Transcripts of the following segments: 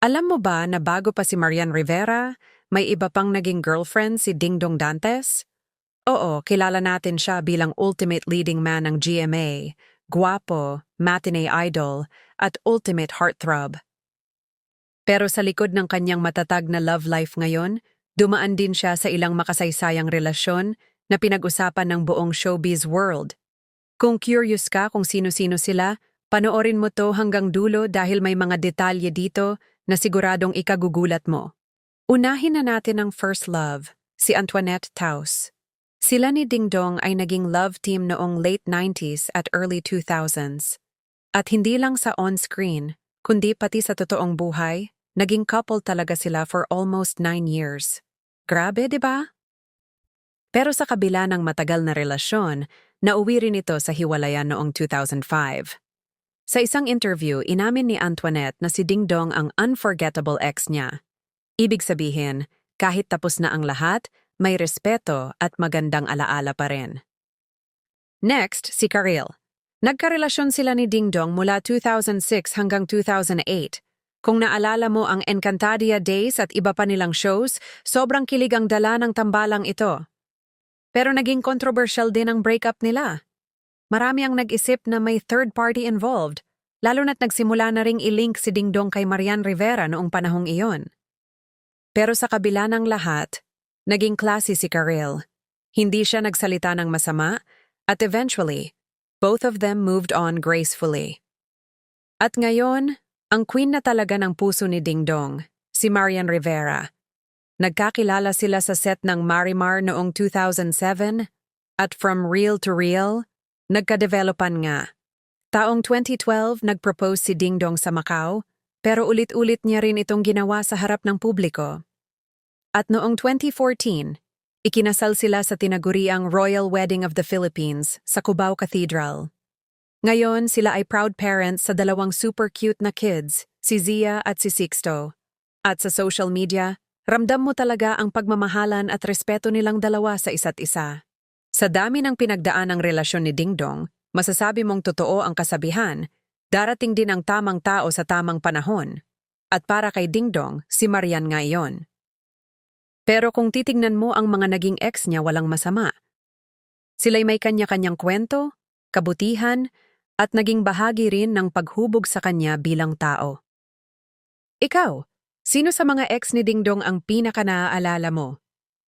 Alam mo ba na bago pa si Marian Rivera, may iba pang naging girlfriend si Dingdong Dantes? Oo, kilala natin siya bilang ultimate leading man ng GMA, guwapo, matinee idol, at ultimate heartthrob. Pero sa likod ng kanyang matatag na love life ngayon, dumaan din siya sa ilang makasaysayang relasyon na pinag-usapan ng buong showbiz world. Kung curious ka kung sino-sino sila, panoorin mo to hanggang dulo dahil may mga detalye dito na siguradong ikagugulat mo. Unahin na natin ang first love, si Antoinette Taus. Sila ni Dingdong ay naging love team noong late 90s at early 2000s. At hindi lang sa on-screen, kundi pati sa totoong buhay, naging couple talaga sila for almost 9 years. Grabe, di ba? Pero sa kabila ng matagal na relasyon, nauwi rin ito sa hiwalayan noong 2005. Sa isang interview, inamin ni Antoinette na si Dingdong ang unforgettable ex niya. Ibig sabihin, kahit tapos na ang lahat, may respeto at magandang alaala pa rin. Next, si Karil. Nagkarelasyon sila ni Dingdong mula 2006 hanggang 2008. Kung naalala mo ang Encantadia Days at iba pa nilang shows, sobrang kilig ang dala ng tambalang ito. Pero naging controversial din ang breakup nila. Marami ang nag-isip na may third party involved, lalo na't nagsimula na ring i-link si Dingdong kay Marian Rivera noong panahong iyon. Pero sa kabila ng lahat, naging classy si Karil. Hindi siya nagsalita ng masama, at eventually, both of them moved on gracefully. At ngayon, ang queen na talaga ng puso ni Dingdong, si Marian Rivera. Nagkakilala sila sa set ng Marimar noong 2007 at from real to real, nagka-developan nga. Taong 2012 nag-propose si Dingdong sa Macau, pero ulit-ulit niya rin itong ginawa sa harap ng publiko. At noong 2014, ikinasal sila sa tinaguriang Royal Wedding of the Philippines sa Cubao Cathedral. Ngayon, sila ay proud parents sa dalawang super cute na kids, si Zia at si Sixto. At sa social media, ramdam mo talaga ang pagmamahalan at respeto nilang dalawa sa isa't isa. Sa dami ng pinagdaan ng relasyon ni Dingdong, masasabi mong totoo ang kasabihan, darating din ang tamang tao sa tamang panahon. At para kay Dingdong, si Marian nga iyon. Pero kung titingnan mo ang mga naging ex niya, walang masama. Sila'y may kanya-kanyang kwento, kabutihan, at naging bahagi rin ng paghubog sa kanya bilang tao. Ikaw, sino sa mga ex ni Dingdong ang pinaka-naaalala mo?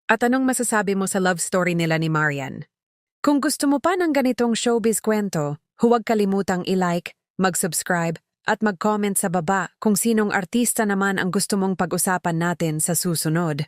At anong masasabi mo sa love story nila ni Marian? Kung gusto mo pa ng ganitong showbiz kwento, huwag kalimutang i-like, mag-subscribe, at mag-comment sa baba kung sinong artista naman ang gusto mong pag-usapan natin sa susunod.